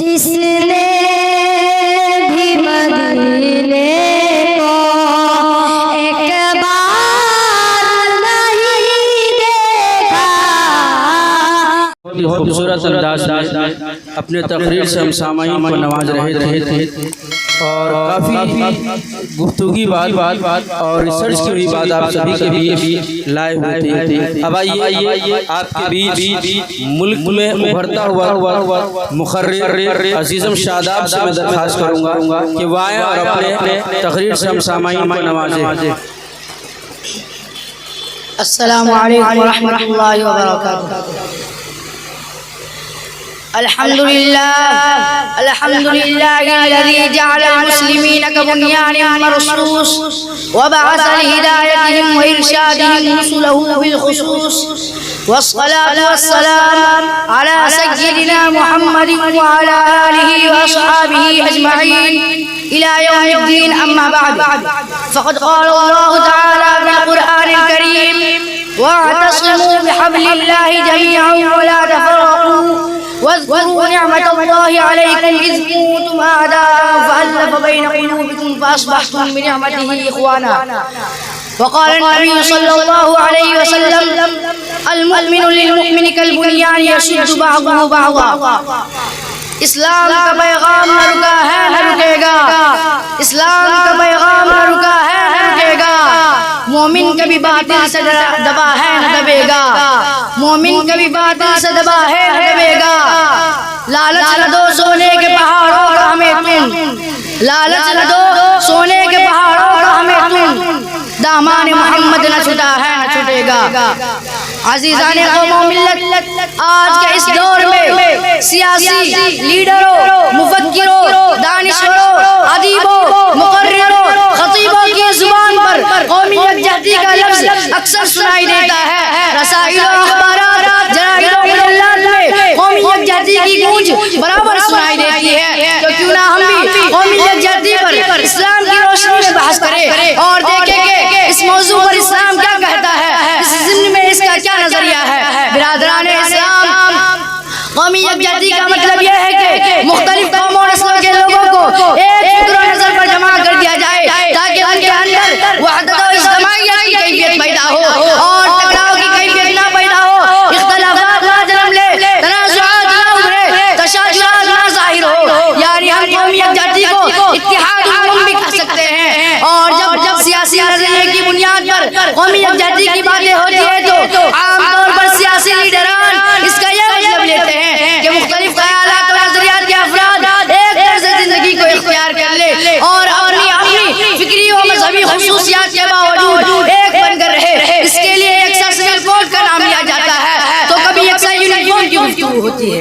جس نے بھی مدینے کو ایک بار نہیں دیکھا. بہت خوبصورت انداز میں اپنے تقریر سے ہم سامعین کو نواز رہے تھے اور کافی گفتگی بات اور ریسرچ کی بھی بات آپ سبھی کے بیچ لائے ہوئے تھے. اب آئیے آپ کے بیچ ملک میں ابھرتا ہوا مقرر عزیزم شاداب سے میں درخواست کروں گا کہ وہ آئیں اور اپنے تقریر سے ہم سامعین کو نوازیں. السلام علیکم ورحمۃ اللہ وبرکاتہ. الحمد لله الذي جعل المسلمين كبنيان مرصوص وبعث لهدايتهم وإرشادهم رسله بالخصوص والصلاة والسلام على سيدنا محمد وعلى آله وأصحابه أجمعين إلى يوم الدين. أما بعد فقد قال الله تعالى في القرآن الكريم واعتصموا بحبل الله جميعا ولا تفرقوا واذكروا نعمة الله عليكم إذ كنتم أعداء فألف بين قلوبكم فأصبحتم بنعمته إخوانا. وقال النبي صلى الله عليه وسلم المؤمن للمؤمن كالبنيان يشد بعضه بعضا. اسلام کا پیغام نہ رکا ہے نہ رکے گا. اسلام کا پیغام نہ رکا ہے نہ رکے گا. مومن کبھی باطل سے دبا ہے نہ دبے گا. مومن کبھی باطل سے دبا ہے نہ دبے گا. لالچ نہ دو سونے کے پہاڑوں کا ہمیں تم. لالچ نہ دو سونے کے پہاڑوں کا ہمیں تم. دامان محمد نہ چھٹا ہے نہ چھٹے گا. عزیزان قوم و ملت، آج کے اس دور میں سیاسی لیڈروں، مفکروں، دانشوروں، ادیبوں، مقرروں، خطیبوں کی زبان پر قومی یکجہتی کا لفظ اکثر سنائی دیتا ہے. رسائل و اخبارات، جرائد و مجلات میں قومی یکجہتی کی گونج برابر سنائی دیتی ہے. تو کیوں نہ ہم بھی قومی یکجہتی پر اسلام کی روشنی میں بحث کریں اور دیکھیں کہ اس موضوع پر اسلام کیا کہتا ہے، اس ضمن میں اس کا کیا نظریہ ہے. برادران اسلام، قومی یکجہتی کا مطلب یہ ہے کہ مختلف قوموں اور نسلوں کے لوگوں کو ایک فکر و نظر پر جمع کر دیا جائے تاکہ ان کے اندر وحدت و اجتماعیت کی کیفیت پیدا ہو اور ٹکراؤ کی کیفیت نہ پیدا ہو. اختلافات نہ جنم لے، تنازعات نہ ابھرے، تشاجرات نہ ظاہر ہو. یعنی ہم قومی یکجہتی کو اتحاد الامم بھی کہہ سکتے ہیں. اور جب سیاسی نظریے کی بنیاد پر قومی یکجہتی کی باتیں ہوتی ہے تو عام طور پر سیاسی لیڈران اس کا یہ مطلب لیتے ہیں کہ مختلف خیالات اور نظریات کے افراد ایک طرز زندگی کو اختیار کر لے اور اپنی فکری و مذہبی خصوصیات کے باوجود ایک بن کر رہے. اس کے لیے یکساں سول کوڈ کا نام لیا جاتا ہے تو کبھی یکساں یونیفارم کی گفتگو ہوتی ہے.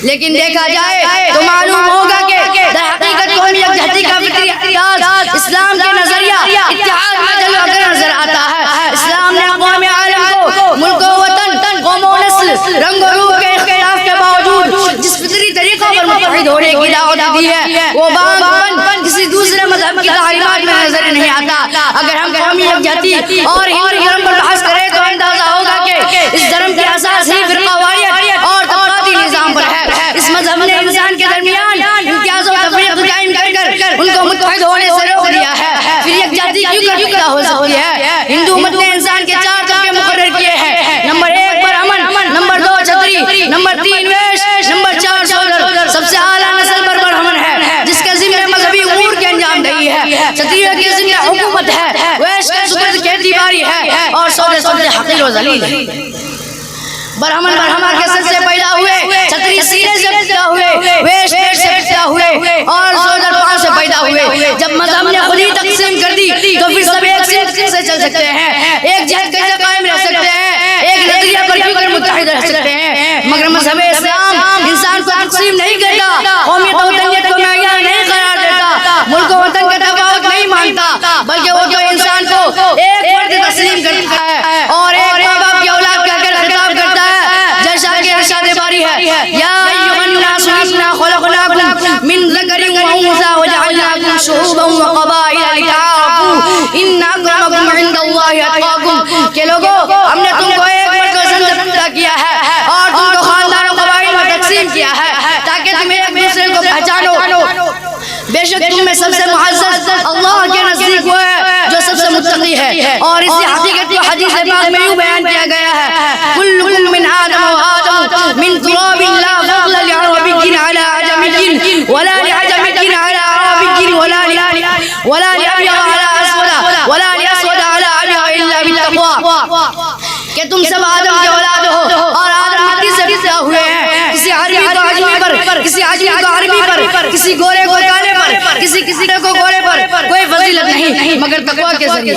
لیکن دیکھا جائے تو معلوم ہوگا کہ در حقیقت قومی یکجہتی کا فکری اعتراض اسلام کے نظریہ اتحاد میں جلوہ گر نظر آتا ہے. اسلام نے اقوام عالم کو ملک و وطن، قوم و نسل، رنگ و روح کے اختلاف کے باوجود جس فطری طریقوں پر متحد ہونے کی دعوت دی ہے وہ بانگ بن کسی دوسرے مذہب کی تعلیمات میں نظر نہیں آتا. اگر ہم قومی یکجہتی اور ہندو دھرم پر بحث کریں تو اندازہ ہوگا کہ اس دھرم کی اساس ہی فرقہ واریت اور طبقاتی نظام پر ہے. اس مذہب نے انسان کے درمیان امتیاز و تفریق قائم کر ان کو متحد ہونے سے روک دیا ہے. پھر یکجہتی کیوں پیدا ہو سکتی ہے؟ ہندو مت نے انسان کے 4 طبقے مقرر کیے ہیں. نمبر 1 پر امن، نمبر 2 چھتری، نمبر 3 ویش، نمبر 4 سولر. سب سے اعلیٰ نسل پر برہمن ہے جس کے ذمہ مذہبی امور کی انجام دہی ہے. چھتریوں کے ذمہ حکومت ہے. ویش کے سپرد کھیتی باڑی ہے اور سودے حقیر و ذلیل ہے. برہمن برہما کے سر سے پیدا ہوئے، چھتری سینے سے پیدا ہوئے، ویش پیٹ سے پیدا ہوئے اور سولر پاؤں سے پیدا ہوئے. جب مذہب نے خود ہی تقسیم کر دی تو پھر سب ایک سمت سے چل سکتے ہیں، ایک جہت کیسے قائم رہ سکتے ہیں، ایک نظریہ پر کیوں کر متحد رہ سکتے ہیں. مگر مذہب اسلام انسان کو تقسیم نہیں کرتا، قومیت و وطنیت کو معیار نہیں قرار دیتا، ملک و وطن کا تفاوت نہیں مانتا، بلکہ وہ تو انسان کو ایک فرد تسلیم کرتا ہے اور ایک ماں باپ کی اولاد کا کر خطاب کرتا ہے جیسا کہ ارشاد باری ہے یا ایھا الناس انا خلقناکم من ذکر و انثى وجعلناکم شعوبا وقبائل لتعارفوا ان اکرمکم عند اللہ اتقاکم. کہ لوگوں ہم نے تم کو ایک مرد و زن سے پیدا کیا ہے اور تم کو خاندان و قبائل میں دوسرے کو پہچانو. بے شک تم میں سب سے معزز اللہ کے نزدیک وہ ہے جو سب سے متقی ہے. اور اسی حقیقت کو حدیث پاک میں یوں بیان کیا گیا ہے کلکم من آدم وآدم من تراب لا فضل لعربی على عجمی ولا لعجمی على عربی ولا لأبيض على أسود ولا لأسود على أبيض إلا بالتقوى. کہ تم سب آدم کے اولاد ہو اور آدم مٹی سے پیدا ہوئے ہیں. کسی عربی کو عجمی پر, کسی عجمی کو عربی پر, کسی گورے کو کالے پر, کسی کو گورے پر کوئی فضیلت نہیں مگر تقویٰ کے ذریعے.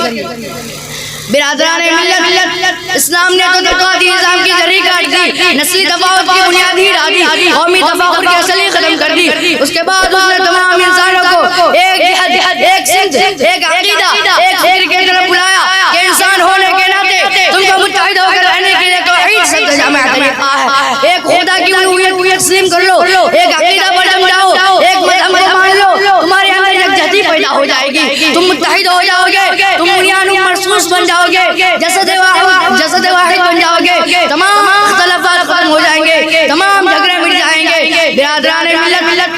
برادران ملت اسلام نے تو تقوی نظام کی جڑی کاٹ دی, نسلی تفاوت کی بنیاد ہی ڈال دی, قومی تفاخر کی اصل ختم کر دی. اس کے بعد اس نے تمام انسانوں کو ایک جہاد, ایک سمت, ایک عقیدہ, ایک فکر کی طرف بلایا کہ انسان ہونے کے ناطے تم کو متحد ہو کر رہنے کے لیے توحید سے جامع طریقہ ہے. ایک خدا کی الوہیت تسلیم کر لو, ایک عقیدہ پر جم جاؤ, ایک مذہب کو مان لو, تمہارے اندر یکجہتی پیدا ہو جائے گی, تم متحد ہو جاؤ گے, تم بنیاد مرصوص بن جاؤ گے, جسد واحد بن جاؤ گے, تمام اختلافات ختم ہو جائیں گے, تمام جھگڑے مٹ جائیں گے. برادران ملت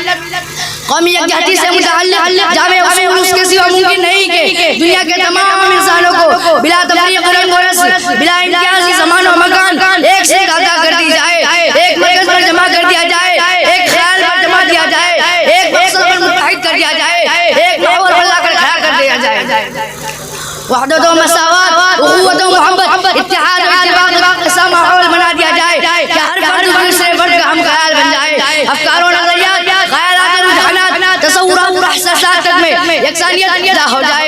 قومی یکجہتی سے متعلق جامع اصول اس کے سوا ممکن نہیں کہ دنیا کے تمام انسانوں کو بلا تفریق رنگ و نسل, بلا امتیاز زمان و مکان ایک سے عطا کر دی جائے, ایک مرکز پر جمع کر دیا جائے, ایک خیال پر جمع دیا جائے, ایک مقصد پر متحد کر دیا جائے, ایک محور پر لا کر کھڑا کر دیا جائے. وحدت و مساوات, اخوت و محبت, اتحاد و اتفاق ایسا ماحول بنا دیا جائے کہ ہر فرد دوسرے فرد کا ہم خیال بن جائے. افکار و نظریات, خیالات, رجحانات, تصورات و احساسات تک میں یکسانیت پیدا ہو جائے.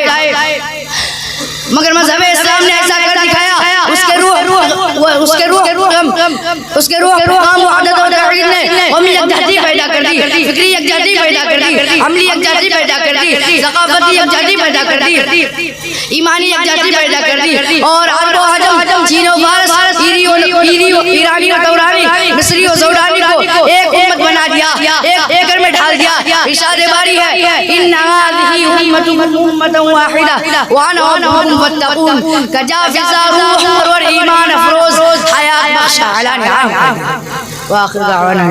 مگر مذہب اسلام نے ایسا کر دکھایا, اس کے روح پیغام وحدت و توحید نے قومی یکجہتی پیدا کر دی, فکری یکجہتی پیدا کر دی, عملی یکجہتی پیدا کر دی, ثقافتی یکجہتی پیدا کر دی, ایمانی یکجہتی پیدا کر دی. اور عرب و عجم, چین و فارس, ایرانی و تورانی, مصری و سودانی کو ایک امت بنا دیا, ایک ایکڑ میں ڈھال دیا. ارشاد باری ہے ان هذه امتكم امه واحده وانا ربكم فاتقون كجافز روح والایمان افروز حیات بخش علی نعم. واخر دعوانا